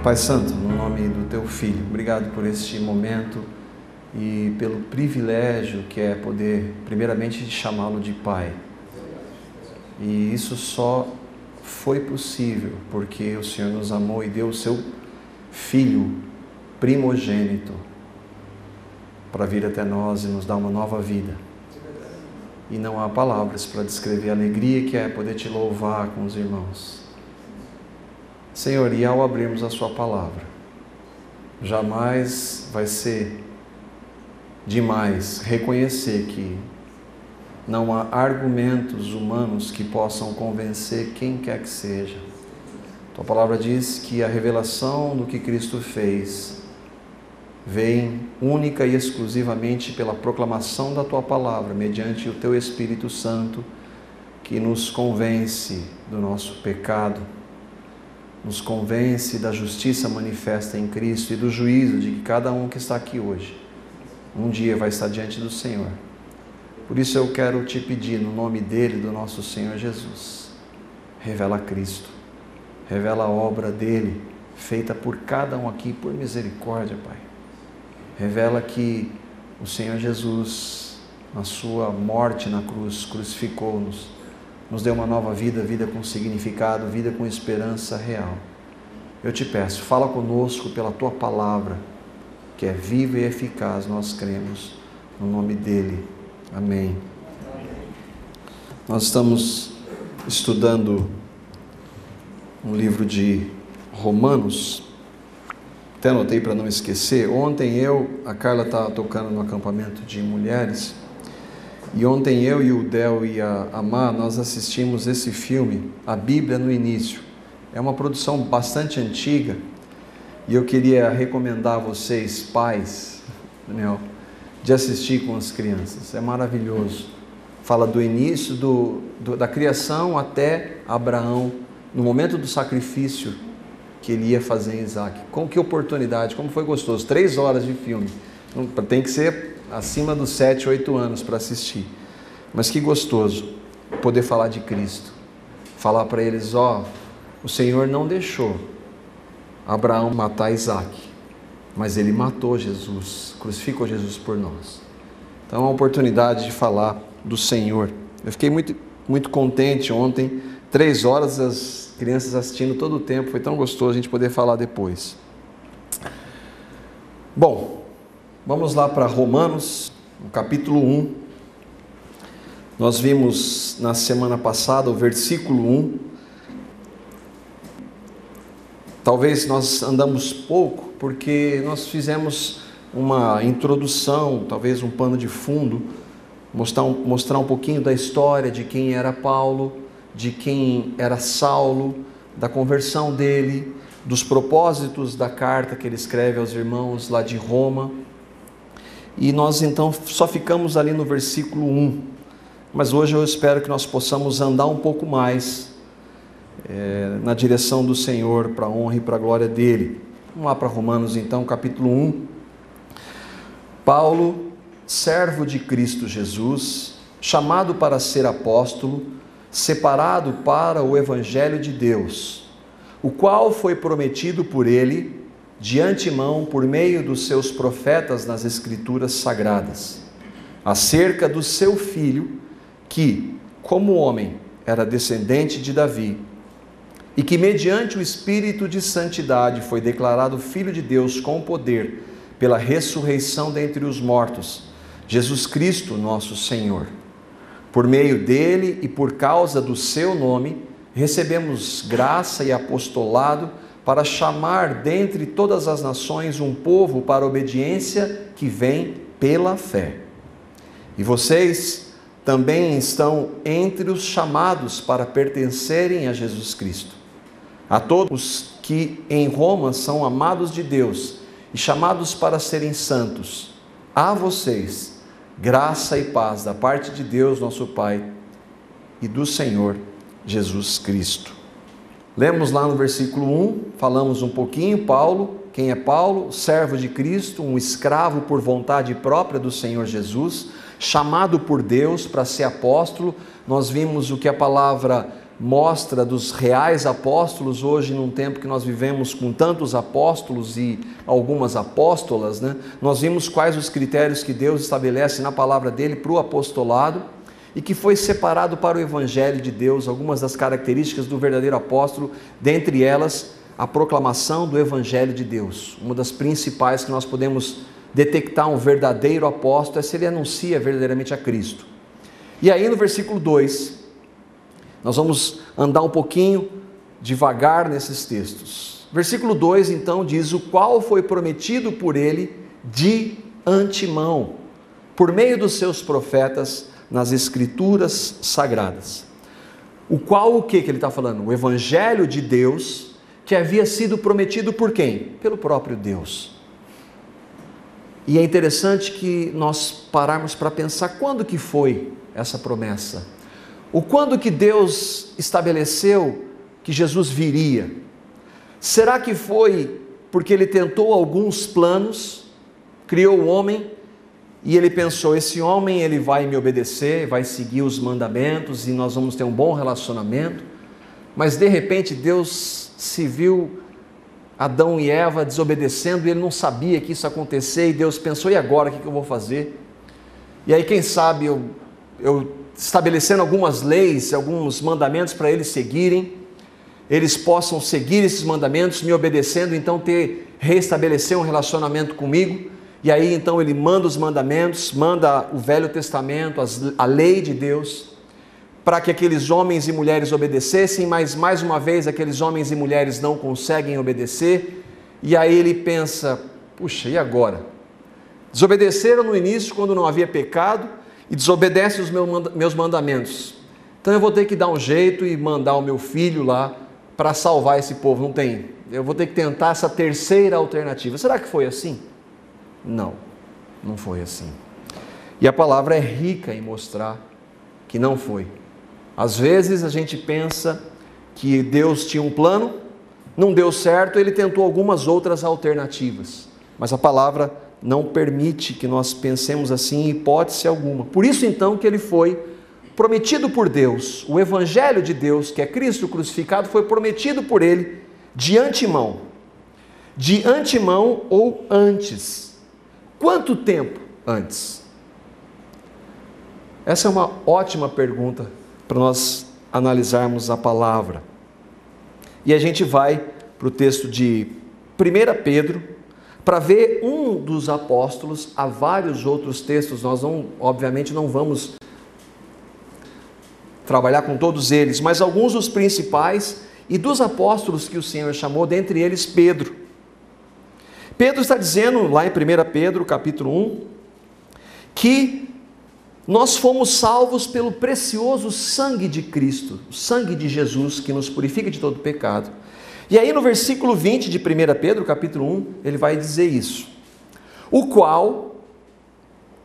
Pai Santo, no nome do Teu Filho, obrigado por este momento e pelo privilégio que é poder, primeiramente, chamá-lo de Pai. E isso só foi possível porque o Senhor nos amou e deu o Seu Filho primogênito para vir até nós e nos dar uma nova vida. E não há palavras para descrever a alegria que é poder Te louvar com os irmãos. Senhor, e ao abrirmos a Sua palavra, jamais vai ser demais reconhecer que não há argumentos humanos que possam convencer quem quer que seja. Tua palavra diz que a revelação do que Cristo fez vem única e exclusivamente pela proclamação da Tua palavra, mediante o Teu Espírito Santo, que nos convence do nosso pecado, nos convence da justiça manifesta em Cristo e do juízo de que cada um que está aqui hoje, um dia vai estar diante do Senhor. Por isso eu quero Te pedir, no nome dEle, do nosso Senhor Jesus, revela Cristo, revela a obra dEle, feita por cada um aqui, por misericórdia, Pai. Revela que o Senhor Jesus, na Sua morte na cruz, crucificou-nos, nos deu uma nova vida, vida com significado, vida com esperança real. Eu Te peço, fala conosco pela Tua palavra, que é viva e eficaz, nós cremos, no nome dEle. Amém. Nós estamos estudando um livro de Romanos. Até anotei para não esquecer. Ontem a Carla estava tocando no acampamento de mulheres, e ontem eu e o Del e a Amá, nós assistimos esse filme, A Bíblia no Início. É uma produção bastante antiga, e eu queria recomendar a vocês, pais, de assistir com as crianças. É maravilhoso. Fala do início da criação até Abraão, no momento do sacrifício que ele ia fazer em Isaac. Que oportunidade, como foi gostoso. 3 horas de filme. Tem que ser acima dos 7, 8 anos para assistir. Mas que gostoso poder falar de Cristo. Falar para eles, o Senhor não deixou Abraão matar Isaac, mas ele matou Jesus, crucificou Jesus por nós. Então é uma oportunidade de falar do Senhor. Eu fiquei muito, muito contente ontem, 3 horas, as crianças assistindo todo o tempo, foi tão gostoso a gente poder falar depois. Bom, vamos lá para Romanos, no capítulo 1. Nós vimos na semana passada o versículo 1. Talvez nós andamos pouco, porque nós fizemos uma introdução, talvez um pano de fundo, mostrar um pouquinho da história de quem era Paulo, de quem era Saulo, da conversão dele, dos propósitos da carta que ele escreve aos irmãos lá de Roma. E nós então só ficamos ali no versículo 1. Mas hoje eu espero que nós possamos andar um pouco mais na direção do Senhor, para a honra e para a glória dEle. Vamos lá para Romanos então, capítulo 1. Paulo, servo de Cristo Jesus, chamado para ser apóstolo, separado para o Evangelho de Deus, o qual foi prometido por Ele, de antemão, por meio dos seus profetas nas Escrituras Sagradas, acerca do seu Filho, que, como homem, era descendente de Davi, e que mediante o Espírito de Santidade foi declarado Filho de Deus com poder, pela ressurreição dentre os mortos, Jesus Cristo nosso Senhor. Por meio dele e por causa do seu nome, recebemos graça e apostolado para chamar dentre todas as nações um povo para a obediência que vem pela fé. E vocês também estão entre os chamados para pertencerem a Jesus Cristo. A todos que em Roma são amados de Deus e chamados para serem santos, a vocês, graça e paz da parte de Deus nosso Pai e do Senhor Jesus Cristo. Lemos lá no versículo 1, falamos um pouquinho, Paulo, quem é Paulo? Servo de Cristo, um escravo por vontade própria do Senhor Jesus, chamado por Deus para ser apóstolo. Nós vimos o que a palavra mostra dos reais apóstolos, hoje num tempo que nós vivemos com tantos apóstolos e algumas apóstolas, né? Nós vimos quais os critérios que Deus estabelece na palavra dele para o apostolado e que foi separado para o evangelho de Deus, algumas das características do verdadeiro apóstolo, dentre elas a proclamação do evangelho de Deus. Uma das principais que nós podemos detectar um verdadeiro apóstolo é se ele anuncia verdadeiramente a Cristo. E aí no versículo 2, nós vamos andar um pouquinho devagar nesses textos. Versículo 2 então diz: o qual foi prometido por ele de antemão, por meio dos seus profetas nas escrituras sagradas. O qual, o que ele está falando? O evangelho de Deus, que havia sido prometido por quem? Pelo próprio Deus. E é interessante que nós pararmos para pensar quando que foi essa promessa. O quando que Deus estabeleceu que Jesus viria? Será que foi porque ele tentou alguns planos, criou o homem e ele pensou, esse homem ele vai me obedecer, vai seguir os mandamentos e nós vamos ter um bom relacionamento, mas de repente Deus se viu Adão e Eva desobedecendo e ele não sabia que isso ia acontecer e Deus pensou, e agora o que eu vou fazer? E aí quem sabe eu estabelecendo algumas leis, alguns mandamentos para eles seguirem, eles possam seguir esses mandamentos, me obedecendo, então restabelecer um relacionamento comigo. E aí então ele manda os mandamentos, manda o Velho Testamento, a lei de Deus, para que aqueles homens e mulheres obedecessem, mas mais uma vez aqueles homens e mulheres não conseguem obedecer, e aí ele pensa, puxa, e agora? Desobedeceram no início quando não havia pecado, e desobedecem os meus mandamentos, então eu vou ter que dar um jeito e mandar o meu filho lá para salvar esse povo, não tem, eu vou ter que tentar essa terceira alternativa. Será que foi assim? Não, não foi assim, e a palavra é rica em mostrar que não foi. Às vezes a gente pensa que Deus tinha um plano, não deu certo, ele tentou algumas outras alternativas, mas a palavra não permite que nós pensemos assim em hipótese alguma. Por isso então que ele foi prometido por Deus, o evangelho de Deus, que é Cristo crucificado, foi prometido por ele de antemão ou antes. Quanto tempo antes? Essa é uma ótima pergunta para nós analisarmos a palavra. E a gente vai para o texto de 1 Pedro, para ver um dos apóstolos. Há vários outros textos, nós obviamente não vamos trabalhar com todos eles, mas alguns dos principais e dos apóstolos que o Senhor chamou, dentre eles Pedro. Pedro está dizendo lá em 1 Pedro capítulo 1, que nós fomos salvos pelo precioso sangue de Cristo, o sangue de Jesus que nos purifica de todo pecado. E aí no versículo 20 de 1 Pedro, capítulo 1, ele vai dizer isso. O qual,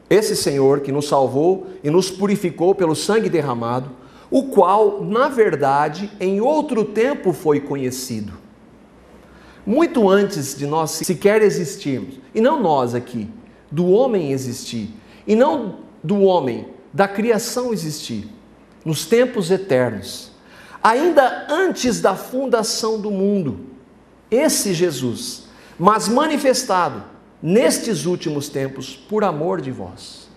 esse Senhor que nos salvou e nos purificou pelo sangue derramado, o qual, na verdade, em outro tempo foi conhecido. Muito antes de nós sequer existirmos, e não nós aqui, do homem existir, e não do homem, da criação existir, nos tempos eternos, ainda antes da fundação do mundo, esse Jesus, mas manifestado nestes últimos tempos por amor de vós.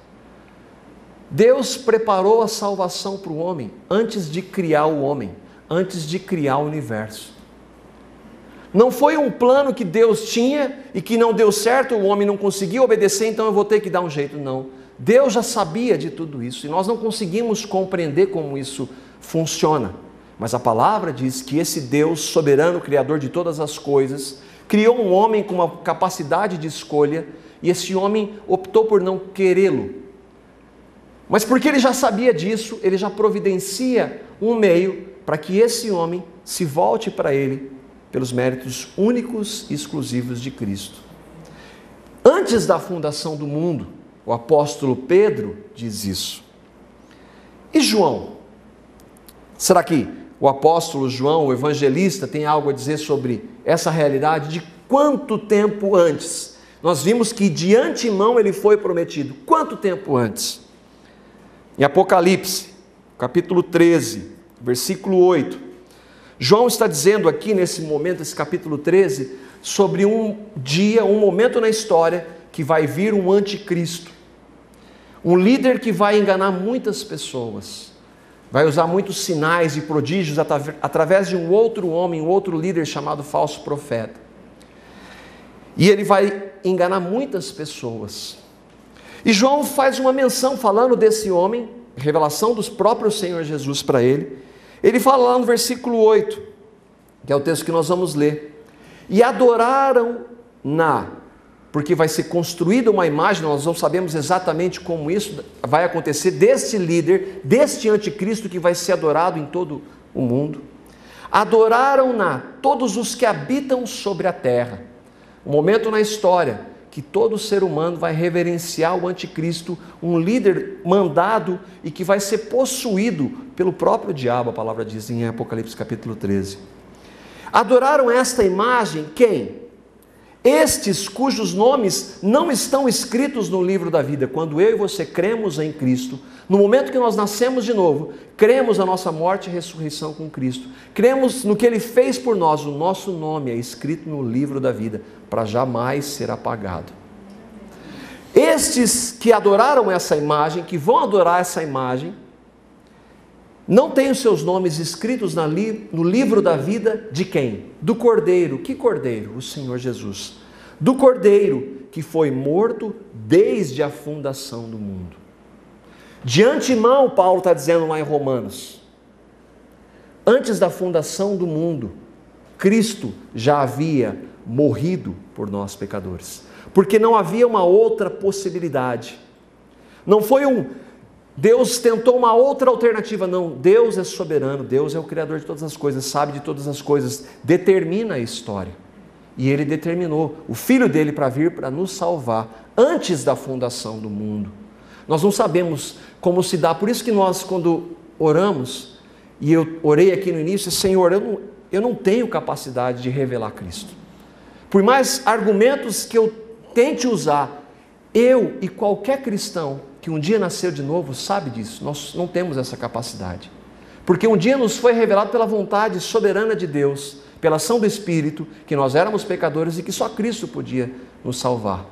Deus preparou a salvação para o homem antes de criar o homem, antes de criar o universo. Não foi um plano que Deus tinha e que não deu certo, o homem não conseguiu obedecer, então eu vou ter que dar um jeito, não. Deus já sabia de tudo isso e nós não conseguimos compreender como isso funciona. Mas a palavra diz que esse Deus soberano, criador de todas as coisas, criou um homem com uma capacidade de escolha e esse homem optou por não querê-lo. Mas porque ele já sabia disso, ele já providencia um meio para que esse homem se volte para ele pelos méritos únicos e exclusivos de Cristo. Antes da fundação do mundo, o apóstolo Pedro diz isso. E João? Será que o apóstolo João, o evangelista, tem algo a dizer sobre essa realidade de quanto tempo antes? Nós vimos que de antemão ele foi prometido. Quanto tempo antes? Em Apocalipse, capítulo 13, versículo 8. João está dizendo aqui nesse momento, esse capítulo 13, sobre um dia, um momento na história que vai vir um anticristo. Um líder que vai enganar muitas pessoas. Vai usar muitos sinais e prodígios através de um outro homem, um outro líder chamado falso profeta. E ele vai enganar muitas pessoas. E João faz uma menção falando desse homem, revelação dos próprios Senhor Jesus para ele. Ele fala lá no versículo 8, que é o texto que nós vamos ler. E adoraram porque vai ser construída uma imagem, nós não sabemos exatamente como isso vai acontecer, deste líder, deste anticristo que vai ser adorado em todo o mundo. Adoraram todos os que habitam sobre a terra. Um momento na história que todo ser humano vai reverenciar o anticristo, um líder mandado e que vai ser possuído pelo próprio diabo, a palavra diz em Apocalipse capítulo 13. Adoraram esta imagem quem? Estes cujos nomes não estão escritos no livro da vida. Quando eu e você cremos em Cristo, no momento que nós nascemos de novo, cremos na nossa morte e ressurreição com Cristo, cremos no que Ele fez por nós, o nosso nome é escrito no livro da vida, para jamais ser apagado. Estes que adoraram essa imagem, que vão adorar essa imagem, não têm os seus nomes escritos no livro da vida de quem? Do Cordeiro. Que Cordeiro? O Senhor Jesus. Do Cordeiro que foi morto desde a fundação do mundo. De antemão, Paulo está dizendo lá em Romanos, antes da fundação do mundo, Cristo já havia morrido por nós pecadores, porque não havia uma outra possibilidade. Não foi Deus tentou uma outra alternativa, não. Deus é soberano, Deus é o Criador de todas as coisas, sabe de todas as coisas, determina a história. E Ele determinou o Filho dele para vir para nos salvar antes da fundação do mundo. Nós não sabemos como se dá, por isso que nós, quando oramos, e eu orei aqui no início, Senhor, eu não tenho capacidade de revelar Cristo. Por mais argumentos que eu tente usar, eu e qualquer cristão que um dia nasceu de novo sabe disso, nós não temos essa capacidade. Porque um dia nos foi revelado pela vontade soberana de Deus, pela ação do Espírito, que nós éramos pecadores e que só Cristo podia nos salvar.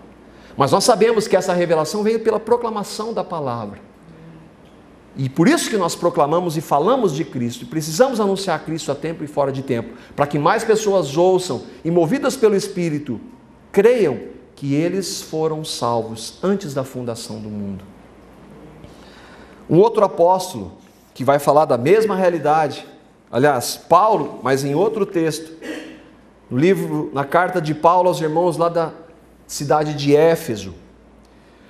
Mas nós sabemos que essa revelação veio pela proclamação da palavra. E por isso que nós proclamamos e falamos de Cristo, e precisamos anunciar Cristo a tempo e fora de tempo, para que mais pessoas ouçam e, movidas pelo Espírito, creiam que eles foram salvos antes da fundação do mundo. Um outro apóstolo que vai falar da mesma realidade, aliás, Paulo, mas em outro texto, no livro, na carta de Paulo aos irmãos lá da cidade de Éfeso,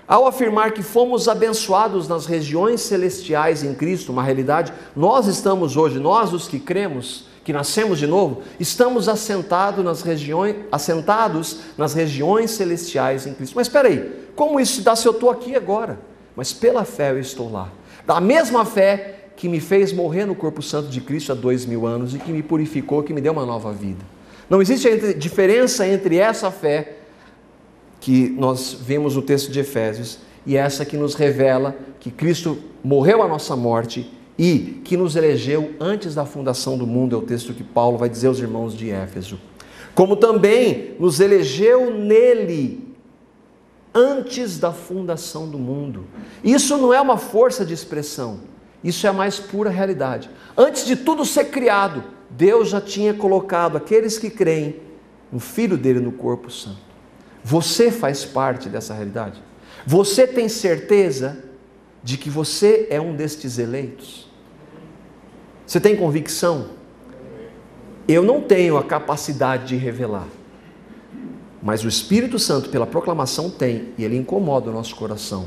ao afirmar que fomos abençoados nas regiões celestiais em Cristo, uma realidade, nós estamos hoje, nós os que cremos, que nascemos de novo, estamos assentados nas regiões celestiais em Cristo. Mas espera aí, como isso se dá se eu estou aqui agora? Mas pela fé eu estou lá. Da mesma fé que me fez morrer no corpo santo de Cristo há 2000 anos e que me purificou, que me deu uma nova vida. Não existe diferença entre essa fé que nós vemos no texto de Efésios e essa que nos revela que Cristo morreu a nossa morte e que nos elegeu antes da fundação do mundo, é o texto que Paulo vai dizer aos irmãos de Éfeso. Como também nos elegeu nele antes da fundação do mundo. Isso não é uma força de expressão, isso é a mais pura realidade. Antes de tudo ser criado, Deus já tinha colocado aqueles que creem no Filho dele no corpo santo. Você faz parte dessa realidade? Você tem certeza de que você é um destes eleitos? Você tem convicção? Eu não tenho a capacidade de revelar, mas o Espírito Santo, pela proclamação, tem, e ele incomoda o nosso coração.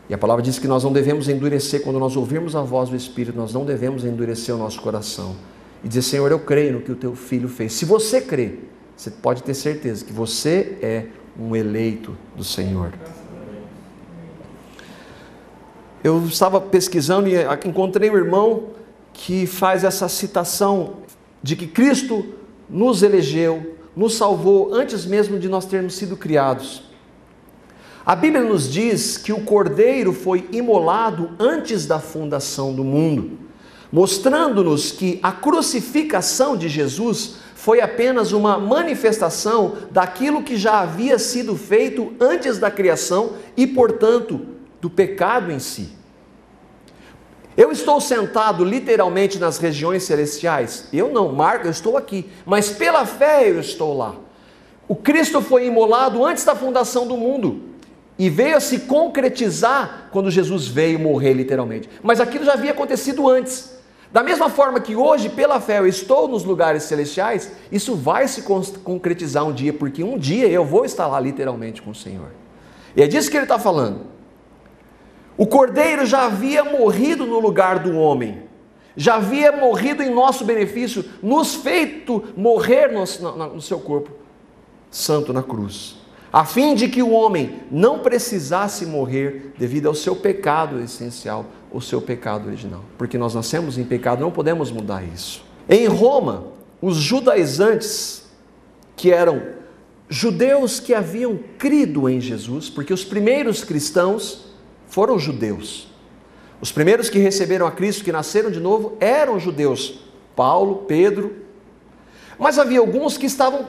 E a palavra diz que nós não devemos endurecer, quando nós ouvirmos a voz do Espírito, nós não devemos endurecer o nosso coração e dizer, Senhor, eu creio no que o teu Filho fez. Se você crê, você pode ter certeza que você é um eleito do Senhor. Eu estava pesquisando e encontrei um irmão que faz essa citação de que Cristo nos elegeu, nos salvou antes mesmo de nós termos sido criados. A Bíblia nos diz que o Cordeiro foi imolado antes da fundação do mundo. mostrando-nos que a crucificação de Jesus foi apenas uma manifestação daquilo que já havia sido feito antes da criação e, portanto, do pecado em si. Eu estou sentado literalmente nas regiões celestiais? Eu não, Marco, eu estou aqui, mas pela fé eu estou lá. O Cristo foi imolado antes da fundação do mundo e veio a se concretizar quando Jesus veio morrer literalmente. Mas aquilo já havia acontecido antes. Da mesma forma que hoje, pela fé, eu estou nos lugares celestiais, isso vai se concretizar um dia, porque um dia eu vou estar lá literalmente com o Senhor. E é disso que ele está falando. O Cordeiro já havia morrido no lugar do homem, já havia morrido em nosso benefício, nos feito morrer no seu corpo santo na cruz, a fim de que o homem não precisasse morrer devido ao seu pecado essencial, o seu pecado original, porque nós nascemos em pecado, não podemos mudar isso. Em Roma, os judaizantes, que eram judeus que haviam crido em Jesus, porque os primeiros cristãos foram judeus. Os primeiros que receberam a Cristo, que nasceram de novo, eram judeus. Paulo, Pedro. Mas havia alguns que estavam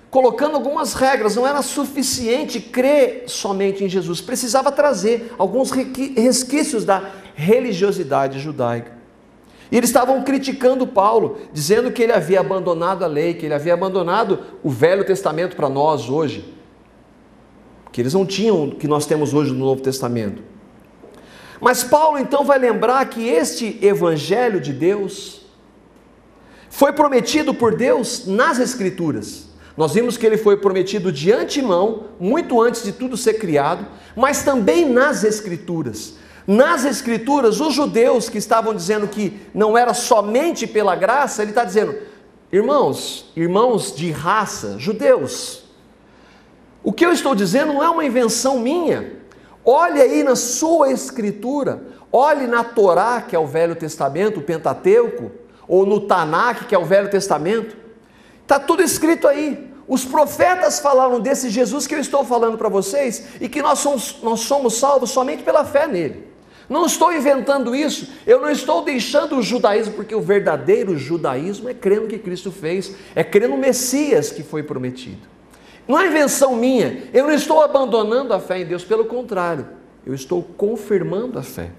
colocando algumas regras. Não era suficiente crer somente em Jesus. Precisava trazer alguns resquícios da religiosidade judaica. E eles estavam criticando Paulo, dizendo que ele havia abandonado a lei, que ele havia abandonado o Velho Testamento para nós hoje. Que eles não tinham o que nós temos hoje no Novo Testamento. Mas Paulo então vai lembrar que este Evangelho de Deus foi prometido por Deus nas Escrituras. Nós vimos que ele foi prometido de antemão, muito antes de tudo ser criado, mas também nas Escrituras. Nas Escrituras, os judeus que estavam dizendo que não era somente pela graça, ele está dizendo, irmãos de raça, judeus, o que eu estou dizendo não é uma invenção minha. Olhe aí na sua Escritura, olhe na Torá, que é o Velho Testamento, o Pentateuco, ou no Tanakh, que é o Velho Testamento, está tudo escrito aí. Os profetas falaram desse Jesus que eu estou falando para vocês, e que nós somos salvos somente pela fé nele. Não estou inventando isso, eu não estou deixando o judaísmo, porque o verdadeiro judaísmo é crer no que Cristo fez, é crer no Messias que foi prometido. Não é invenção minha, eu não estou abandonando a fé em Deus, pelo contrário, eu estou confirmando a fé.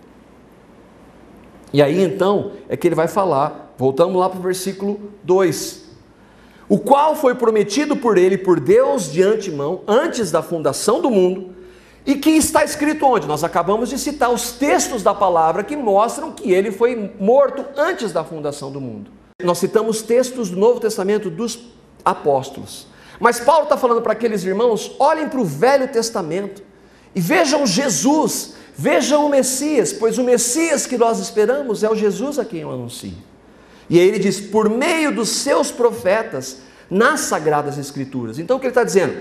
E aí então, é que ele vai falar, voltamos lá para o versículo 2, o qual foi prometido por ele, por Deus de antemão, antes da fundação do mundo, e que está escrito onde? Nós acabamos de citar os textos da palavra que mostram que ele foi morto antes da fundação do mundo. Nós citamos textos do Novo Testamento dos apóstolos. Mas Paulo está falando para aqueles irmãos, olhem para o Velho Testamento e vejam Jesus, vejam o Messias, pois o Messias que nós esperamos é o Jesus a quem eu anuncio. E aí ele diz, por meio dos seus profetas, nas Sagradas Escrituras. Então o que ele está dizendo?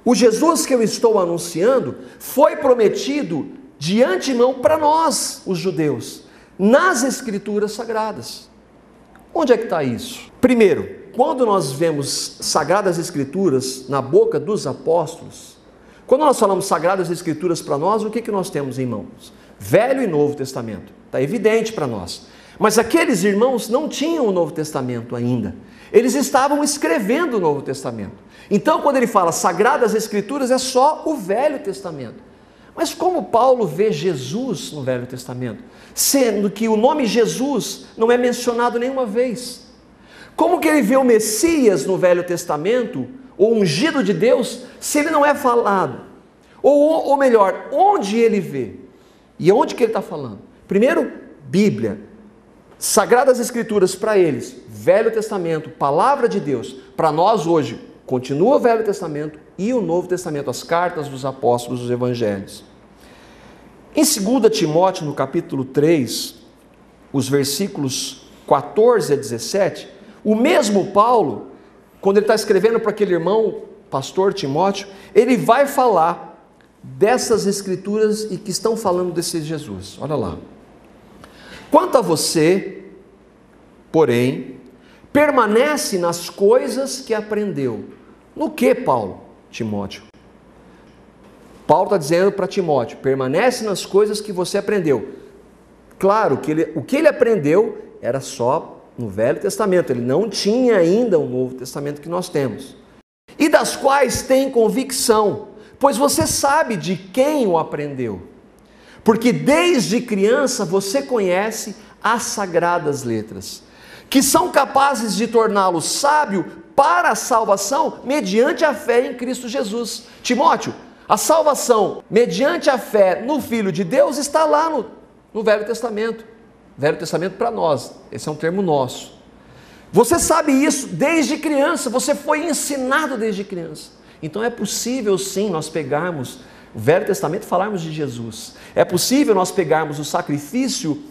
O Jesus que eu estou anunciando foi prometido de antemão para nós, os judeus, nas Escrituras Sagradas. Onde é que está isso? Primeiro, quando nós vemos Sagradas Escrituras na boca dos apóstolos, quando nós falamos Sagradas Escrituras para nós, o que nós temos em mãos? Velho e Novo Testamento, está evidente para nós. Mas aqueles irmãos não tinham o Novo Testamento ainda, eles estavam escrevendo o Novo Testamento. Então quando ele fala Sagradas Escrituras é só o Velho Testamento. Mas como Paulo vê Jesus no Velho Testamento, sendo que o nome Jesus não é mencionado nenhuma vez? Como que ele vê o Messias no Velho Testamento, o ungido de Deus, se ele não é falado? Ou melhor, onde ele vê? E onde que ele está falando? Primeiro, Bíblia, Sagradas Escrituras para eles, Velho Testamento, Palavra de Deus. Para nós hoje, continua o Velho Testamento e o Novo Testamento, as cartas dos apóstolos, os evangelhos. Em 2 Timóteo, no capítulo 3, os versículos 14 a 17, o mesmo Paulo, quando ele está escrevendo para aquele irmão, pastor Timóteo, ele vai falar dessas escrituras e que estão falando desse Jesus. Olha lá. Quanto a você, porém, permanece nas coisas que aprendeu. No que, Paulo? Timóteo. Paulo está dizendo para Timóteo, permanece nas coisas que você aprendeu. Claro que o que ele aprendeu era só no Velho Testamento, ele não tinha ainda o Novo Testamento que nós temos. E das quais tem convicção, pois você sabe de quem o aprendeu. Porque desde criança você conhece as sagradas letras, que são capazes de torná-lo sábio para a salvação mediante a fé em Cristo Jesus. Timóteo, a salvação mediante a fé no Filho de Deus está lá no Velho Testamento. Velho Testamento para nós, esse é um termo nosso. Você sabe isso desde criança, você foi ensinado desde criança. Então é possível sim nós pegarmos o Velho Testamento e falarmos de Jesus. É possível nós pegarmos o sacrifício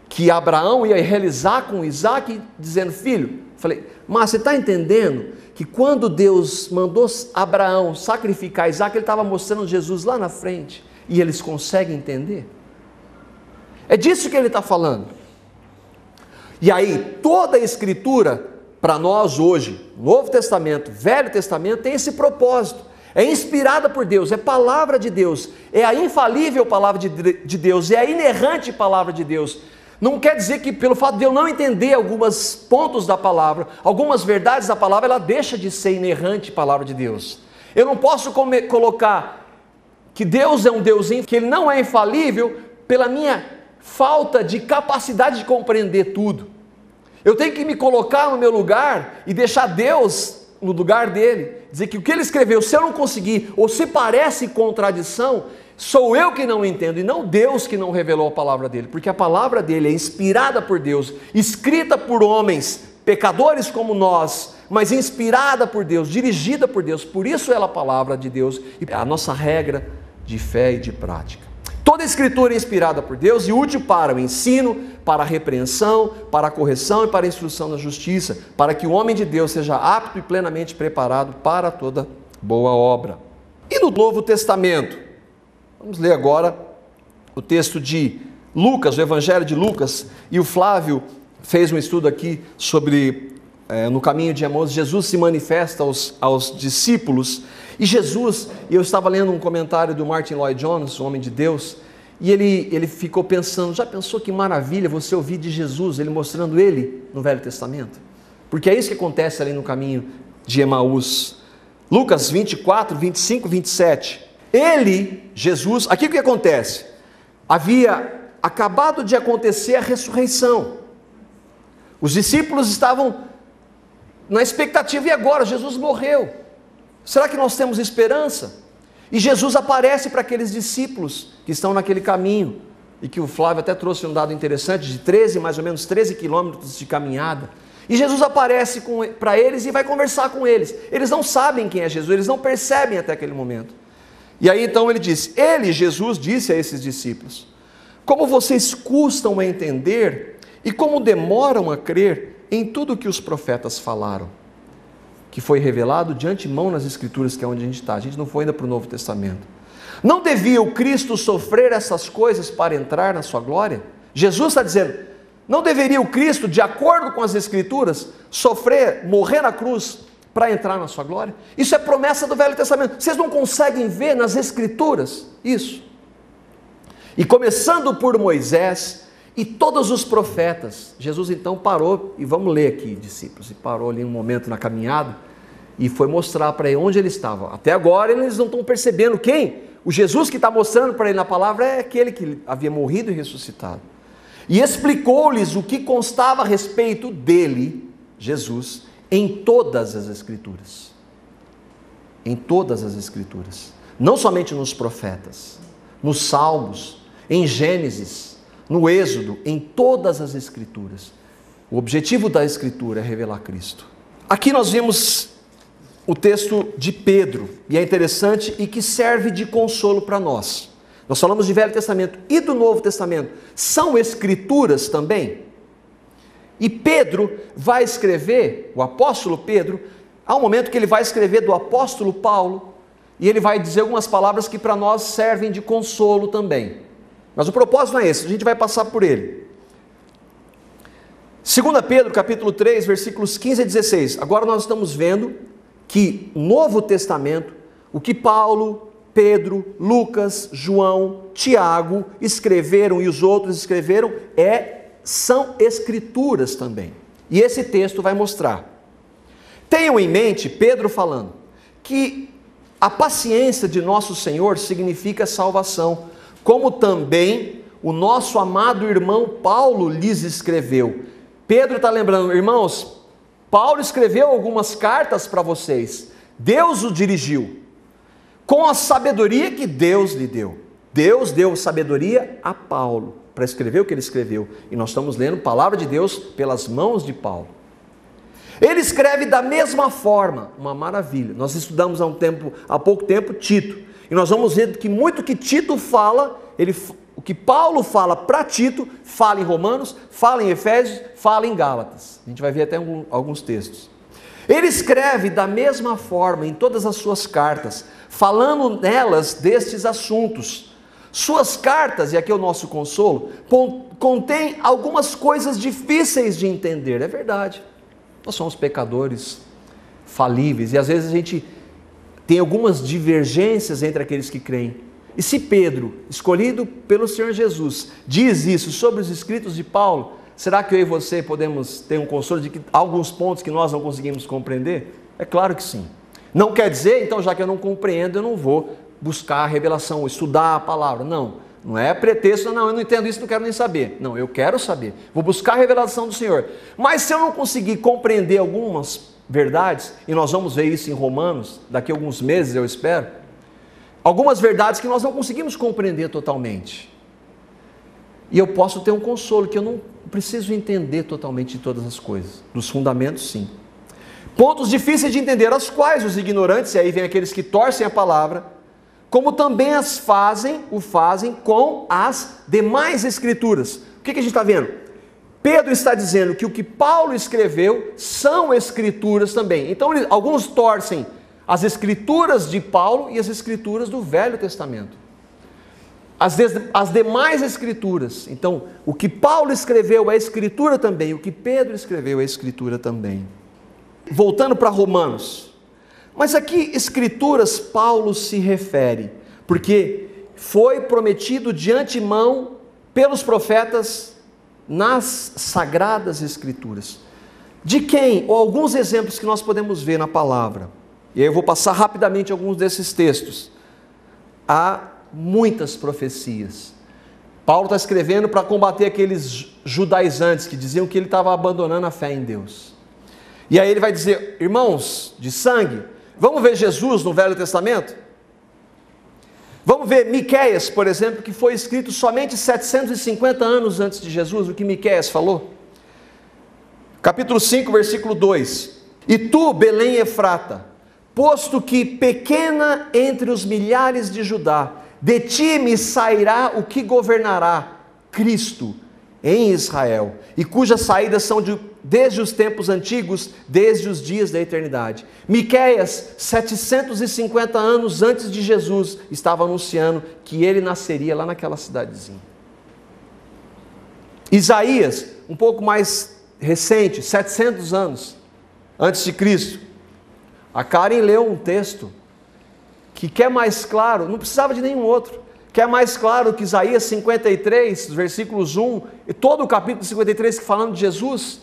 que Abraão ia realizar com Isaac, dizendo, filho, falei, mas você está entendendo que quando Deus mandou Abraão sacrificar Isaac, ele estava mostrando Jesus lá na frente, e eles conseguem entender? É disso que ele está falando. E aí, toda a Escritura, para nós hoje, Novo Testamento, Velho Testamento, tem esse propósito. É inspirada por Deus, é palavra de Deus, é a infalível palavra de Deus, é a inerrante palavra de Deus. Não quer dizer que pelo fato de eu não entender alguns pontos da palavra, algumas verdades da palavra, ela deixa de ser inerrante palavra de Deus. Eu não posso colocar que Deus é um Deus, que Ele não é infalível pela minha falta de capacidade de compreender tudo. Eu tenho que me colocar no meu lugar e deixar Deus no lugar dele, dizer que o que ele escreveu, se eu não conseguir, ou se parece contradição, sou eu que não entendo, e não Deus que não revelou a palavra dele, porque a palavra dele é inspirada por Deus, escrita por homens, pecadores como nós, mas inspirada por Deus, dirigida por Deus, por isso ela é a palavra de Deus, e a nossa regra de fé e de prática. Toda a Escritura é inspirada por Deus e útil para o ensino, para a repreensão, para a correção e para a instrução na justiça, para que o homem de Deus seja apto e plenamente preparado para toda boa obra. E no Novo Testamento? Vamos ler agora o texto de Lucas, o Evangelho de Lucas, e o Flávio fez um estudo aqui sobre, no caminho de Emaús, Jesus se manifesta aos discípulos, e Jesus, eu estava lendo um comentário do Martin Lloyd Jones, o homem de Deus, e ele ficou pensando, já pensou que maravilha você ouvir de Jesus, ele mostrando ele no Velho Testamento? Porque é isso que acontece ali no caminho de Emaús. Lucas 24, 25, 27. Ele, Jesus, aqui o que acontece? Havia acabado de acontecer a ressurreição. Os discípulos estavam na expectativa, e agora? Jesus morreu. Será que nós temos esperança? E Jesus aparece para aqueles discípulos que estão naquele caminho, e que o Flávio até trouxe um dado interessante, de mais ou menos 13 quilômetros de caminhada. E Jesus aparece para eles e vai conversar com eles. Eles não sabem quem é Jesus, eles não percebem até aquele momento. E aí então ele disse, Jesus disse a esses discípulos, como vocês custam a entender e como demoram a crer em tudo o que os profetas falaram, que foi revelado de antemão nas Escrituras, que é onde a gente não foi ainda para o Novo Testamento. Não devia o Cristo sofrer essas coisas para entrar na sua glória? Jesus está dizendo, não deveria o Cristo, de acordo com as Escrituras, morrer na cruz para entrar na sua glória? Isso é promessa do Velho Testamento. Vocês não conseguem ver nas Escrituras isso? E começando por Moisés e todos os profetas, Jesus então parou, e vamos ler aqui, discípulos, e parou ali um momento na caminhada, e foi mostrar para ele onde ele estava. Até agora eles não estão percebendo quem? O Jesus que está mostrando para ele na palavra é aquele que havia morrido e ressuscitado. E explicou-lhes o que constava a respeito dele, Jesus, em todas as Escrituras. Em todas as Escrituras. Não somente nos profetas, nos Salmos, em Gênesis, no Êxodo, em todas as Escrituras. O objetivo da Escritura é revelar Cristo. Aqui nós vemos o texto de Pedro, e é interessante e que serve de consolo para nós. Nós falamos de Velho Testamento e do Novo Testamento. São Escrituras também. E Pedro vai escrever, o apóstolo Pedro, há um momento que ele vai escrever do apóstolo Paulo, e ele vai dizer algumas palavras que para nós servem de consolo também. Mas o propósito não é esse, a gente vai passar por ele. 2 Pedro, capítulo 3, versículos 15 a 16. Agora nós estamos vendo que o Novo Testamento, o que Paulo, Pedro, Lucas, João, Tiago escreveram e os outros escreveram, são escrituras também. E esse texto vai mostrar. Tenham em mente, Pedro falando, que a paciência de nosso Senhor significa salvação, como também o nosso amado irmão Paulo lhes escreveu. Pedro está lembrando, irmãos, Paulo escreveu algumas cartas para vocês, Deus o dirigiu, com a sabedoria que Deus lhe deu. Deus deu sabedoria a Paulo, para escrever o que ele escreveu, e nós estamos lendo a palavra de Deus pelas mãos de Paulo. Ele escreve da mesma forma, uma maravilha. Nós estudamos há pouco tempo Tito, e nós vamos ver que muito que Tito fala, o que Paulo fala para Tito, fala em Romanos, fala em Efésios, fala em Gálatas. A gente vai ver até alguns textos. Ele escreve da mesma forma em todas as suas cartas, falando nelas destes assuntos. Suas cartas, e aqui é o nosso consolo, contém algumas coisas difíceis de entender, é verdade. Nós somos pecadores, falíveis, e às vezes a gente tem algumas divergências entre aqueles que creem. E se Pedro, escolhido pelo Senhor Jesus, diz isso sobre os escritos de Paulo, será que eu e você podemos ter um consolo de que alguns pontos que nós não conseguimos compreender? É claro que sim. Não quer dizer, então, já que eu não compreendo, eu não vou buscar a revelação, estudar a palavra. Não é pretexto, não, eu não entendo isso, não quero nem saber. Não, eu quero saber, vou buscar a revelação do Senhor. Mas se eu não conseguir compreender algumas verdades, e nós vamos ver isso em Romanos, daqui a alguns meses eu espero, algumas verdades que nós não conseguimos compreender totalmente. E eu posso ter um consolo, que eu não preciso entender totalmente de todas as coisas, dos fundamentos sim. Pontos difíceis de entender, as quais os ignorantes, e aí vem aqueles que torcem a palavra, como também o fazem com as demais escrituras. O que a gente está vendo? Pedro está dizendo que o que Paulo escreveu são escrituras também. Então alguns torcem as escrituras de Paulo e as escrituras do Velho Testamento. As demais escrituras. Então, o que Paulo escreveu é escritura também, o que Pedro escreveu é escritura também. Voltando para Romanos. Mas aqui, escrituras, Paulo se refere, porque foi prometido de antemão pelos profetas nas sagradas escrituras. De quem? Ou alguns exemplos que nós podemos ver na palavra. E aí eu vou passar rapidamente alguns desses textos. Há muitas profecias. Paulo está escrevendo para combater aqueles judaizantes que diziam que ele estava abandonando a fé em Deus. E aí ele vai dizer, irmãos de sangue, vamos ver Jesus no Velho Testamento? Vamos ver Miqueias, por exemplo, que foi escrito somente 750 anos antes de Jesus, o que Miqueias falou? Capítulo 5, versículo 2. E tu, Belém Efrata, posto que pequena entre os milhares de Judá, de ti me sairá o que governará, Cristo, em Israel, e cujas saídas são desde os tempos antigos, desde os dias da eternidade. Miqueias, 750 anos antes de Jesus, estava anunciando que ele nasceria lá naquela cidadezinha. Isaías, um pouco mais recente, 700 anos antes de Cristo. A Karen leu um texto que quer mais claro, não precisava de nenhum outro, quer mais claro que Isaías 53, versículos 1, e todo o capítulo 53 falando de Jesus.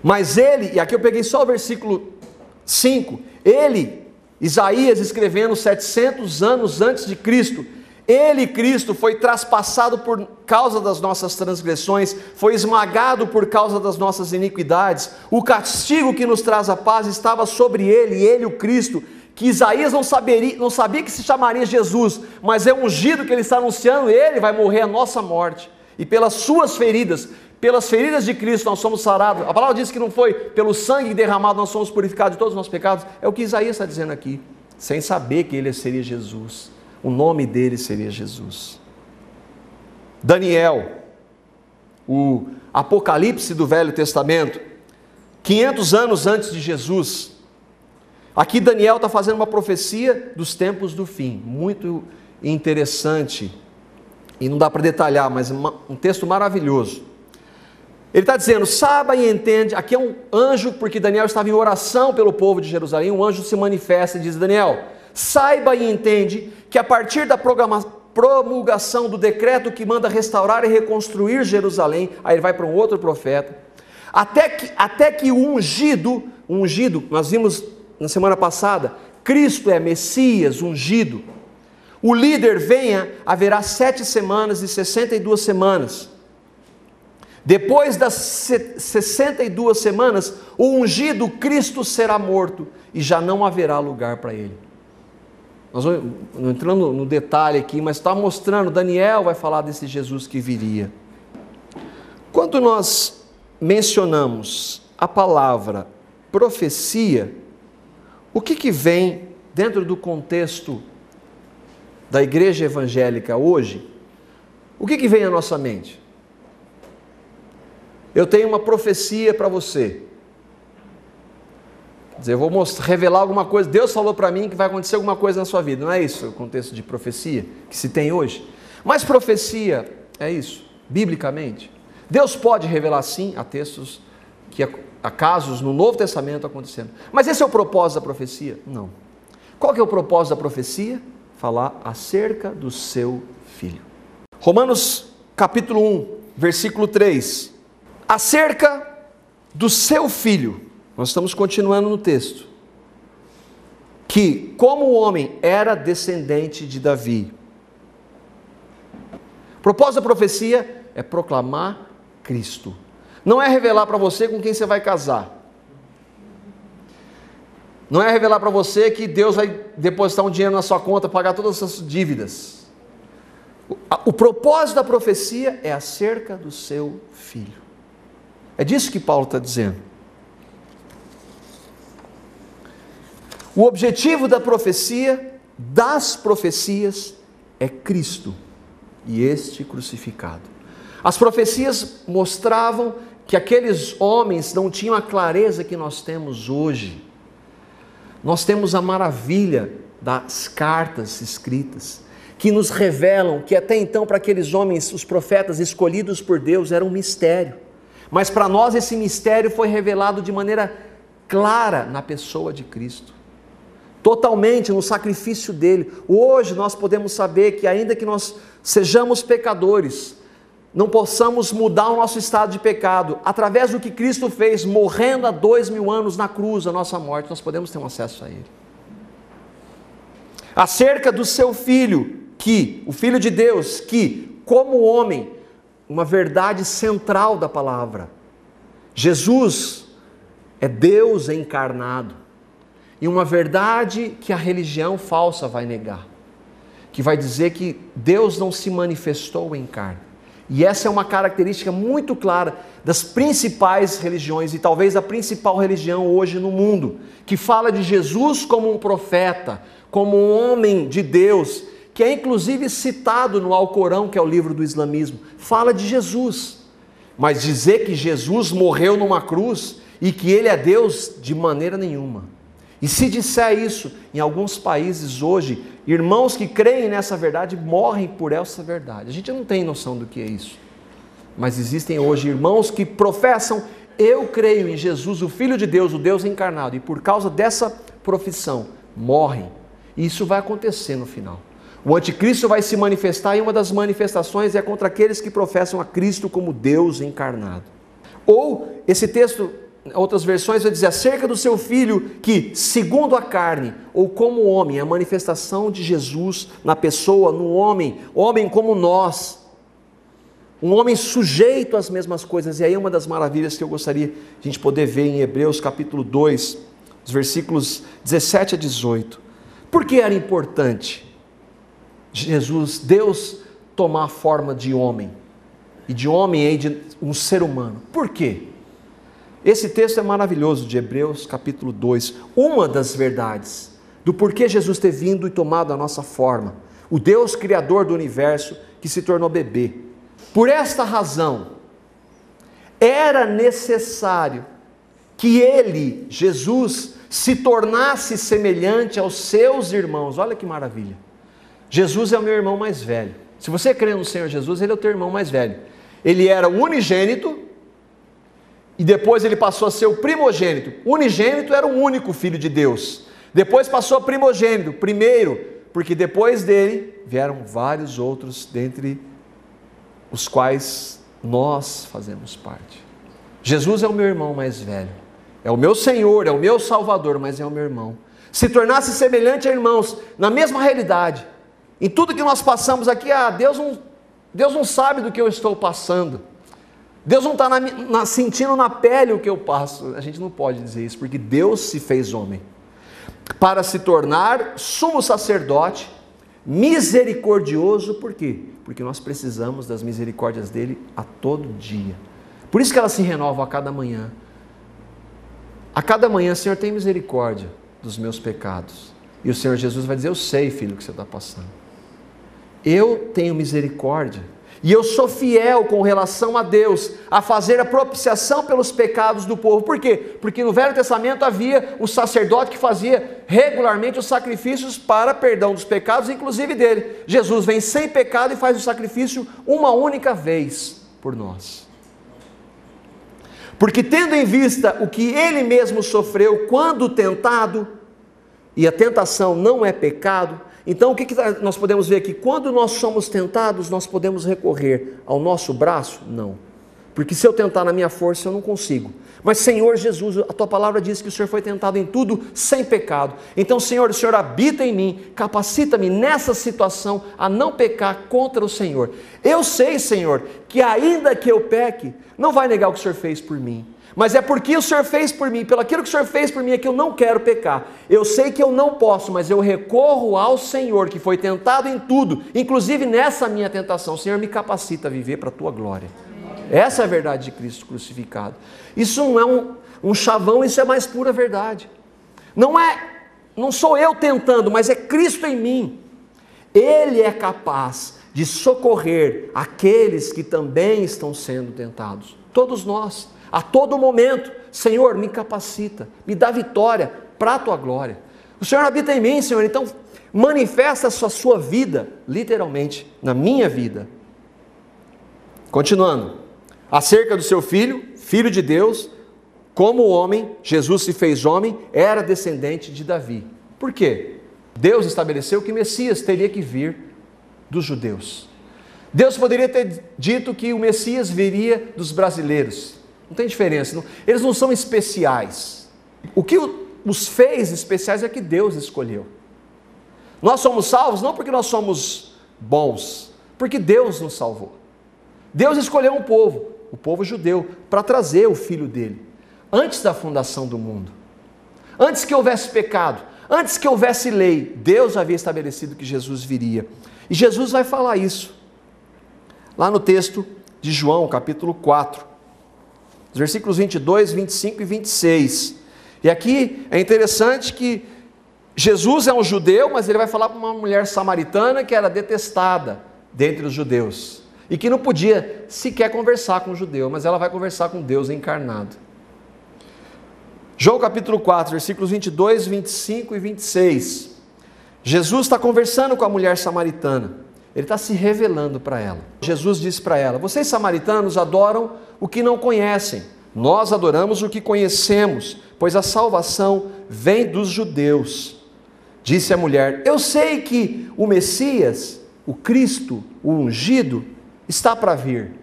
Mas ele, e aqui eu peguei só o versículo 5, ele, Isaías escrevendo 700 anos antes de Cristo, ele, Cristo, foi traspassado por causa das nossas transgressões, foi esmagado por causa das nossas iniquidades, o castigo que nos traz a paz estava sobre ele, e ele, o Cristo, que Isaías não sabia que se chamaria Jesus, mas é o ungido que ele está anunciando, ele vai morrer a nossa morte, e pelas suas feridas, pelas feridas de Cristo nós somos sarados. A palavra diz que não foi pelo sangue derramado nós somos purificados de todos os nossos pecados, é o que Isaías está dizendo aqui, sem saber que ele seria Jesus, o nome dele seria Jesus. Daniel, o Apocalipse do Velho Testamento, 500 anos antes de Jesus. Aqui Daniel está fazendo uma profecia dos tempos do fim, muito interessante, e não dá para detalhar, mas um texto maravilhoso. Ele está dizendo, saiba e entende, aqui é um anjo, porque Daniel estava em oração pelo povo de Jerusalém, um anjo se manifesta e diz, Daniel, saiba e entende que a partir da promulgação do decreto que manda restaurar e reconstruir Jerusalém. Aí ele vai para um outro profeta. Até que o ungido, nós vimos na semana passada, Cristo é Messias, ungido. O líder venha, haverá 7 semanas e 62 semanas. Depois das 62 semanas, o ungido Cristo será morto e já não haverá lugar para ele. Nós vamos entrando no detalhe aqui, mas está mostrando, Daniel vai falar desse Jesus que viria. Quando nós mencionamos a palavra profecia, o que vem dentro do contexto da igreja evangélica hoje? O que vem à nossa mente? Eu tenho uma profecia para você. Quer dizer, eu vou revelar alguma coisa. Deus falou para mim que vai acontecer alguma coisa na sua vida. Não é isso o contexto de profecia que se tem hoje? Mas profecia é isso, biblicamente. Deus pode revelar sim a textos, há casos no Novo Testamento acontecendo. Mas esse é o propósito da profecia? Não. Qual que é o propósito da profecia? Falar acerca do seu filho. Romanos capítulo 1, versículo 3. Acerca do seu filho, nós estamos continuando no texto, que como o homem era descendente de Davi. O propósito da profecia é proclamar Cristo. Não é revelar para você com quem você vai casar. Não é revelar para você que Deus vai depositar um dinheiro na sua conta, pagar todas as suas dívidas. O propósito da profecia é acerca do seu filho. É disso que Paulo está dizendo. O objetivo da profecia, das profecias, é Cristo e este crucificado. As profecias mostravam que aqueles homens não tinham a clareza que nós temos hoje. Nós temos a maravilha das cartas escritas, que nos revelam que até então para aqueles homens, os profetas escolhidos por Deus, era um mistério. Mas para nós esse mistério foi revelado de maneira clara na pessoa de Cristo. Totalmente no sacrifício dele. Hoje nós podemos saber que ainda que nós sejamos pecadores, não possamos mudar o nosso estado de pecado, através do que Cristo fez, morrendo há 2000 anos na cruz, a nossa morte, nós podemos ter um acesso a ele. Acerca do seu filho, o filho de Deus, que como homem, uma verdade central da palavra, Jesus é Deus encarnado, e uma verdade que a religião falsa vai negar, que vai dizer que Deus não se manifestou em carne. E essa é uma característica muito clara das principais religiões, e talvez a principal religião hoje no mundo, que fala de Jesus como um profeta, como um homem de Deus, que é inclusive citado no Alcorão, que é o livro do islamismo, fala de Jesus. Mas dizer que Jesus morreu numa cruz e que ele é Deus, de maneira nenhuma. E se disser isso, em alguns países hoje, irmãos que creem nessa verdade morrem por essa verdade. A gente não tem noção do que é isso. Mas existem hoje irmãos que professam: eu creio em Jesus, o Filho de Deus, o Deus encarnado, e por causa dessa profissão, morrem. E isso vai acontecer no final. O anticristo vai se manifestar, e uma das manifestações é contra aqueles que professam a Cristo como Deus encarnado. Ou, esse texto, outras versões, vai dizer acerca do seu filho que, segundo a carne, ou como homem, a manifestação de Jesus na pessoa, no homem como nós, um homem sujeito às mesmas coisas. E aí é uma das maravilhas que eu gostaria de a gente poder ver em Hebreus capítulo 2, os versículos 17 a 18. Por que era importante Deus tomar a forma de homem, e de homem aí de um ser humano? Por quê? Esse texto é maravilhoso, de Hebreus capítulo 2, uma das verdades do porquê Jesus ter vindo e tomado a nossa forma, o Deus criador do universo que se tornou bebê. Por esta razão, era necessário que ele, Jesus, se tornasse semelhante aos seus irmãos. Olha que maravilha! Jesus é o meu irmão mais velho. Se você crê no Senhor Jesus, ele é o teu irmão mais velho. Ele era o unigênito, e depois ele passou a ser o primogênito. O unigênito era o único filho de Deus. Depois passou a primogênito, primeiro, Porque depois dele vieram vários outros, dentre os quais nós fazemos parte. Jesus é o meu irmão mais velho, é o meu Senhor, é o meu Salvador, mas é o meu irmão. Se tornasse semelhante a irmãos, na mesma realidade, em tudo que nós passamos aqui, Deus não sabe do que eu estou passando, Deus não está sentindo na pele o que eu passo. A gente não pode dizer isso, porque Deus se fez homem para se tornar sumo sacerdote, misericordioso. Por quê? Porque nós precisamos das misericórdias dele a todo dia. Por isso que elas se renovam a cada manhã. A cada manhã, Senhor, tem misericórdia dos meus pecados. E o Senhor Jesus vai dizer: eu sei, filho, o que você está passando. Eu tenho misericórdia. E eu sou fiel com relação a Deus, a fazer a propiciação pelos pecados do povo. Por quê? Porque no Velho Testamento havia o sacerdote que fazia regularmente os sacrifícios para perdão dos pecados, inclusive dele. Jesus vem sem pecado e faz o sacrifício uma única vez por nós. Porque tendo em vista o que ele mesmo sofreu quando tentado, e a tentação não é pecado, então o que nós podemos ver aqui? Quando nós somos tentados, nós podemos recorrer ao nosso braço? Não. Porque se eu tentar na minha força, eu não consigo. Mas Senhor Jesus, a tua palavra diz que o Senhor foi tentado em tudo sem pecado. Então Senhor, o Senhor habita em mim, capacita-me nessa situação a não pecar contra o Senhor. Eu sei, Senhor, que ainda que eu peque, não vai negar o que o Senhor fez por mim. Mas é porque o Senhor fez por mim, pelo aquilo que o Senhor fez por mim, é que eu não quero pecar. Eu sei que eu não posso, mas eu recorro ao Senhor, que foi tentado em tudo, inclusive nessa minha tentação. Senhor, me capacita a viver para a tua glória. Essa é a verdade de Cristo crucificado. Isso não é um chavão, isso é mais pura verdade. Não sou eu tentando, mas é Cristo em mim. Ele é capaz de socorrer aqueles que também estão sendo tentados. Todos nós. A todo momento, Senhor, me capacita, me dá vitória para a tua glória. O Senhor habita em mim, Senhor, então manifesta a sua vida, literalmente, na minha vida. Continuando, acerca do seu filho, filho de Deus, como homem, Jesus se fez homem, era descendente de Davi. Por quê? Deus estabeleceu que o Messias teria que vir dos judeus. Deus poderia ter dito que o Messias viria dos brasileiros. Não tem diferença, eles não são especiais. O que os fez especiais é que Deus escolheu. Nós somos salvos não porque nós somos bons, porque Deus nos salvou. Deus escolheu um povo, o povo judeu, para trazer o filho dele, antes da fundação do mundo. Antes que houvesse pecado, antes que houvesse lei, Deus havia estabelecido que Jesus viria. E Jesus vai falar isso, lá no texto de João, capítulo 4. Os versículos 22, 25 e 26. E aqui é interessante que Jesus é um judeu, mas ele vai falar para uma mulher samaritana que era detestada dentre os judeus. E que não podia sequer conversar com o judeu, mas ela vai conversar com Deus encarnado. João capítulo 4, versículos 22, 25 e 26. Jesus está conversando com a mulher samaritana. Ele está se revelando para ela. Jesus disse para ela: vocês samaritanos adoram o que não conhecem. Nós adoramos o que conhecemos, pois a salvação vem dos judeus. Disse a mulher: eu sei que o Messias, o Cristo, o ungido, está para vir.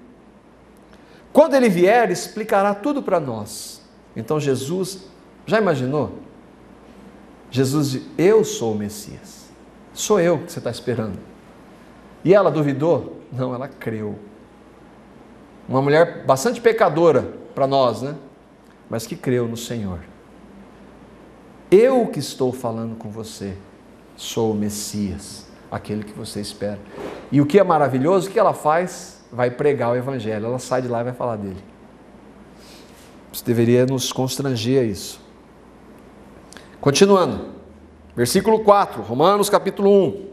Quando ele vier, explicará tudo para nós. Então Jesus, já imaginou? Jesus diz: eu sou o Messias. Sou eu que você está esperando. E ela duvidou? Não, ela creu. Uma mulher bastante pecadora para nós, né? Mas que creu no Senhor. Eu que estou falando com você, sou o Messias, aquele que você espera. E o que é maravilhoso, o que ela faz? Vai pregar o Evangelho. Ela sai de lá e vai falar dele. Isso deveria nos constranger a isso. Continuando, versículo 4, Romanos capítulo 1.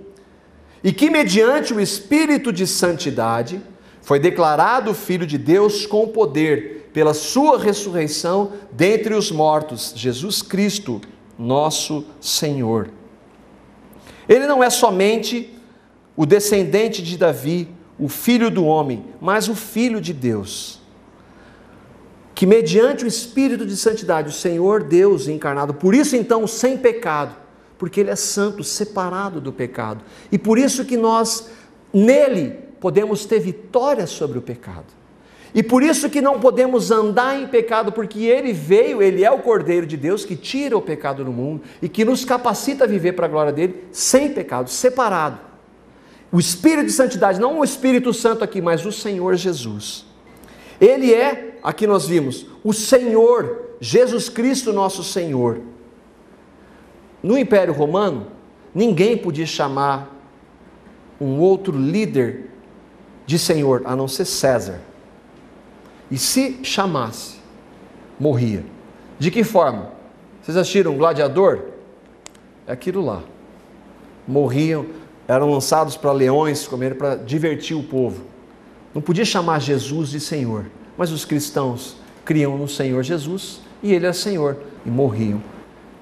E que mediante o Espírito de Santidade foi declarado Filho de Deus com poder, pela sua ressurreição dentre os mortos, Jesus Cristo, nosso Senhor. Ele não é somente o descendente de Davi, o filho do homem, mas o Filho de Deus. Que mediante o Espírito de Santidade, o Senhor Deus encarnado, por isso então sem pecado, porque Ele é santo, separado do pecado. E por isso que nós, nele, podemos ter vitória sobre o pecado. E por isso que não podemos andar em pecado, porque Ele veio, Ele é o Cordeiro de Deus que tira o pecado do mundo e que nos capacita a viver para a glória dEle, sem pecado, separado. O Espírito de Santidade, não o Espírito Santo aqui, mas o Senhor Jesus. Ele é, aqui nós vimos, o Senhor, Jesus Cristo nosso Senhor. No Império Romano, ninguém podia chamar um outro líder de Senhor, a não ser César. E se chamasse, morria. De que forma? Vocês assistiram um gladiador? É aquilo lá. Morriam, eram lançados para leões comer, para divertir o povo. Não podia chamar Jesus de Senhor, mas os cristãos criam no Senhor Jesus e Ele é Senhor, e morriam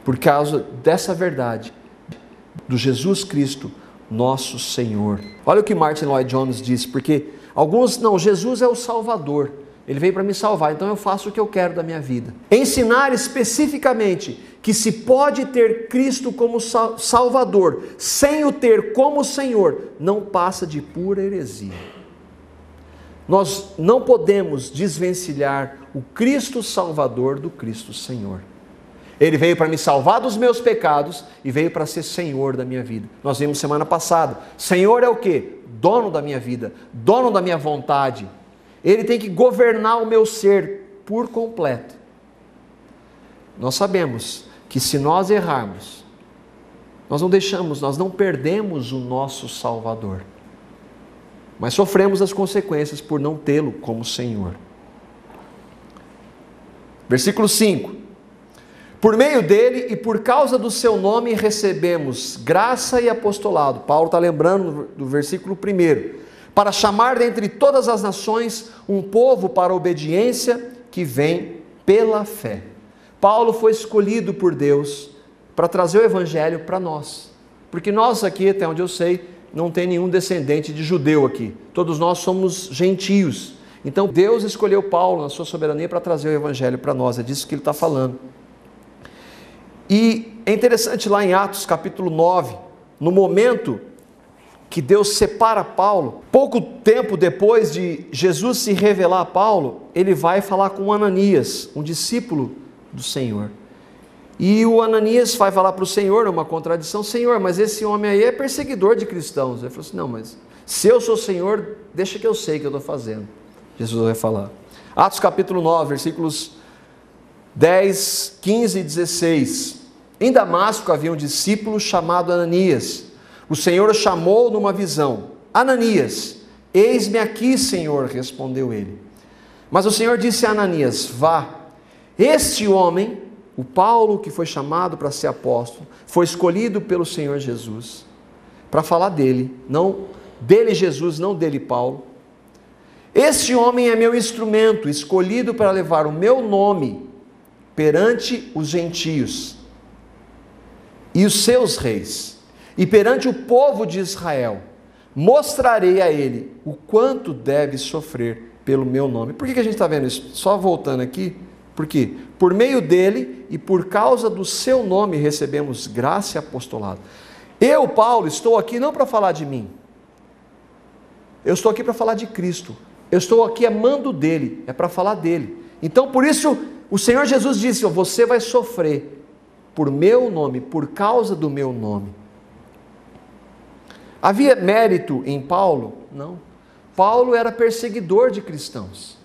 por causa dessa verdade do Jesus Cristo, nosso Senhor. Olha o que Martin Lloyd-Jones diz, porque alguns, não, Jesus é o Salvador, Ele veio para me salvar, então eu faço o que eu quero da minha vida. Ensinar especificamente que se pode ter Cristo como Salvador, sem o ter como Senhor, não passa de pura heresia. Nós não podemos desvencilhar o Cristo Salvador do Cristo Senhor. Ele veio para me salvar dos meus pecados e veio para ser Senhor da minha vida. Nós vimos semana passada. Senhor é o quê? Dono da minha vida, dono da minha vontade. Ele tem que governar o meu ser por completo. Nós sabemos que se nós errarmos, nós não perdemos o nosso Salvador, mas sofremos as consequências por não tê-lo como Senhor. Versículo 5. Por meio dele e por causa do seu nome recebemos graça e apostolado. Paulo está lembrando do versículo 1. Para chamar dentre todas as nações um povo para a obediência que vem pela fé. Paulo foi escolhido por Deus para trazer o evangelho para nós. Porque nós aqui, até onde eu sei, não tem nenhum descendente de judeu aqui. Todos nós somos gentios. Então Deus escolheu Paulo na sua soberania para trazer o evangelho para nós. É disso que ele está falando. E é interessante lá em Atos capítulo 9, no momento que Deus separa Paulo, pouco tempo depois de Jesus se revelar a Paulo, ele vai falar com Ananias, um discípulo do Senhor. E o Ananias vai falar para o Senhor, numa contradição: Senhor, mas esse homem aí é perseguidor de cristãos. Ele falou assim: não, mas se eu sou Senhor, deixa que eu sei o que eu estou fazendo. Jesus vai falar. Atos capítulo 9, versículos 10, 15 e 16. Em Damasco havia um discípulo chamado Ananias. O Senhor o chamou numa visão: Ananias. Eis-me aqui, Senhor, respondeu ele. Mas o Senhor disse a Ananias: vá. Este homem, o Paulo, que foi chamado para ser apóstolo, foi escolhido pelo Senhor Jesus para falar dele, não dele Jesus, não dele Paulo. Este homem é meu instrumento, escolhido para levar o meu nome perante os gentios e os seus reis, e perante o povo de Israel. Mostrarei a ele o quanto deve sofrer pelo meu nome. Por que a gente está vendo isso? Só voltando aqui. Por quê? Por meio dele e por causa do seu nome recebemos graça e apostolado. Eu, Paulo, estou aqui não para falar de mim. Eu estou aqui para falar de Cristo. Eu estou aqui amando dele, é para falar dele. Então, por isso, o Senhor Jesus disse: você vai sofrer por meu nome, por causa do meu nome. Havia mérito em Paulo? Não. Paulo era perseguidor de cristãos.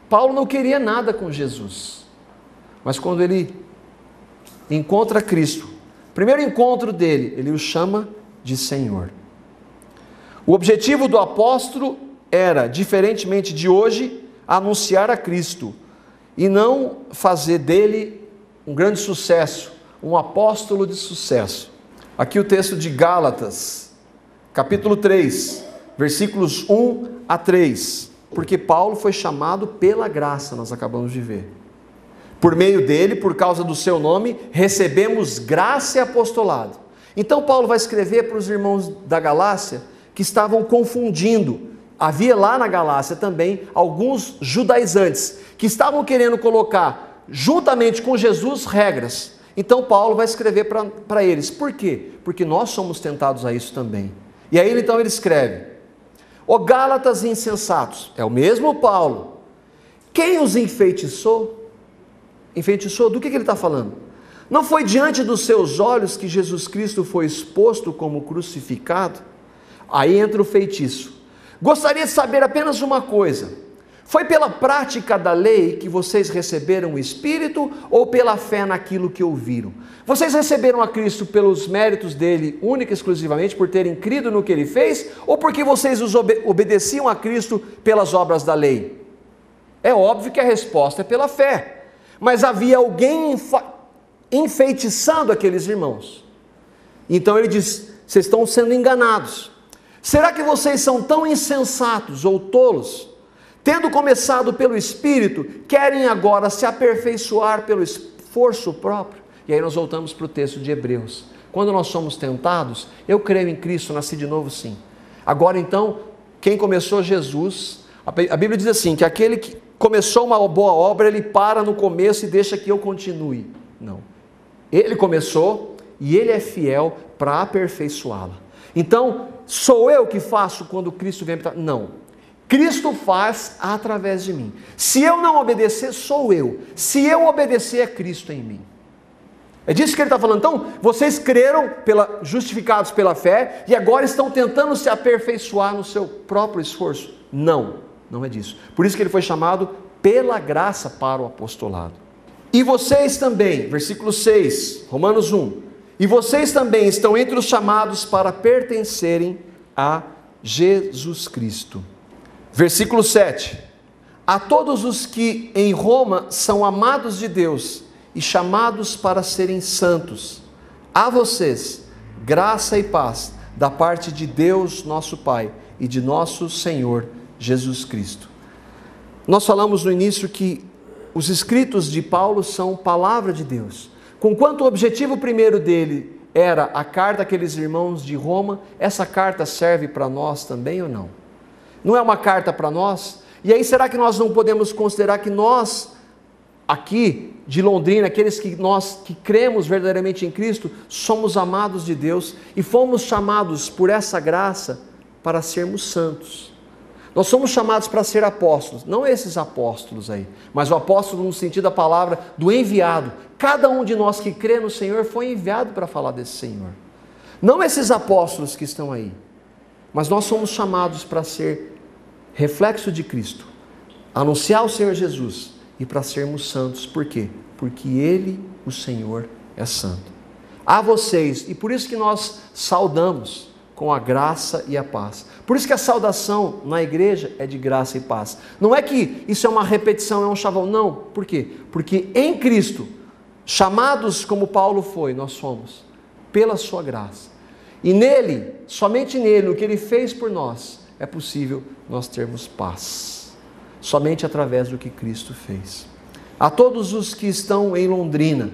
Paulo não queria nada com Jesus. Mas quando ele encontra Cristo, primeiro encontro dele, ele o chama de Senhor. O objetivo do apóstolo era, diferentemente de hoje, anunciar a Cristo e não fazer dele um grande sucesso, um apóstolo de sucesso. Aqui o texto de Gálatas, capítulo 3, versículos 1 a 3. Porque Paulo foi chamado pela graça, nós acabamos de ver. Por meio dele, por causa do seu nome, recebemos graça e apostolado. Então Paulo vai escrever para os irmãos da Galácia que estavam confundindo. Havia lá na Galácia também alguns judaizantes que estavam querendo colocar juntamente com Jesus regras Então Paulo vai escrever para eles. Por quê? Porque nós somos tentados a isso também. E aí então ele escreve: ó Gálatas insensatos, é o mesmo Paulo, quem os enfeitiçou? Enfeitiçou? Do que ele está falando? Não foi diante dos seus olhos que Jesus Cristo foi exposto como crucificado? Aí entra o feitiço. Gostaria de saber apenas uma coisa: foi pela prática da lei que vocês receberam o Espírito ou pela fé naquilo que ouviram? Vocês receberam a Cristo pelos méritos dele, única e exclusivamente por terem crido no que ele fez, ou porque vocês obedeciam a Cristo pelas obras da lei? É óbvio que a resposta é pela fé, mas havia alguém enfeitiçando aqueles irmãos. Então ele diz: vocês estão sendo enganados. Será que vocês são tão insensatos ou tolos? Tendo começado pelo Espírito, querem agora se aperfeiçoar pelo esforço próprio? E aí nós voltamos para o texto de Hebreus. Quando nós somos tentados, eu creio em Cristo, nasci de novo sim. Agora então, quem começou? Jesus. A Bíblia diz assim, que aquele que começou uma boa obra, ele para no começo e deixa que eu continue. Não. Ele começou e ele é fiel para aperfeiçoá-la. Então, sou eu que faço quando Cristo vem? Não. Cristo faz através de mim. Se eu não obedecer, sou eu. Se eu obedecer, é Cristo em mim. É disso que ele está falando. Então, vocês creram, justificados pela fé, e agora estão tentando se aperfeiçoar no seu próprio esforço. Não, não é disso. Por isso que ele foi chamado pela graça para o apostolado. E vocês também, versículo 6, Romanos 1. E vocês também estão entre os chamados para pertencerem a Jesus Cristo. Versículo 7, a todos os que em Roma são amados de Deus e chamados para serem santos, a vocês, graça e paz da parte de Deus nosso Pai e de nosso Senhor Jesus Cristo. Nós falamos no início que os escritos de Paulo são palavra de Deus. Conquanto o objetivo primeiro dele era a carta àqueles irmãos de Roma, essa carta serve para nós também ou não? Não é uma carta para nós? E aí será que nós não podemos considerar que nós, aqui de Londrina, aqueles que cremos verdadeiramente em Cristo, somos amados de Deus e fomos chamados por essa graça para sermos santos? Nós somos chamados para ser apóstolos, não esses apóstolos aí, mas o apóstolo no sentido da palavra do enviado. Cada um de nós que crê no Senhor foi enviado para falar desse Senhor. Não esses apóstolos que estão aí, mas nós somos chamados para ser reflexo de Cristo, anunciar o Senhor Jesus e para sermos santos. Por quê? Porque Ele, o Senhor, é santo. A vocês, e por isso que nós saudamos com a graça e a paz. Por isso que a saudação na igreja é de graça e paz. Não é que isso é uma repetição, é um chavão, não. Por quê? Porque em Cristo, chamados como Paulo foi, nós somos, pela sua graça. E nele, somente nele, o que ele fez por nós, é possível nós termos paz. Somente através do que Cristo fez. A todos os que estão em Londrina,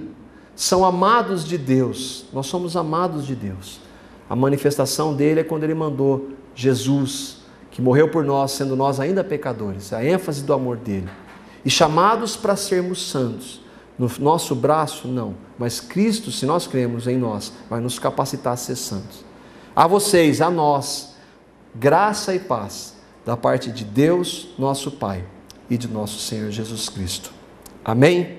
são amados de Deus. Nós somos amados de Deus. A manifestação dele é quando ele mandou Jesus, que morreu por nós, sendo nós ainda pecadores. A ênfase do amor dele. E chamados para sermos santos. No nosso braço, não. Mas Cristo, se nós cremos em nós, vai nos capacitar a ser santos. A vocês, a nós, graça e paz da parte de Deus, nosso Pai, e de nosso Senhor Jesus Cristo. Amém?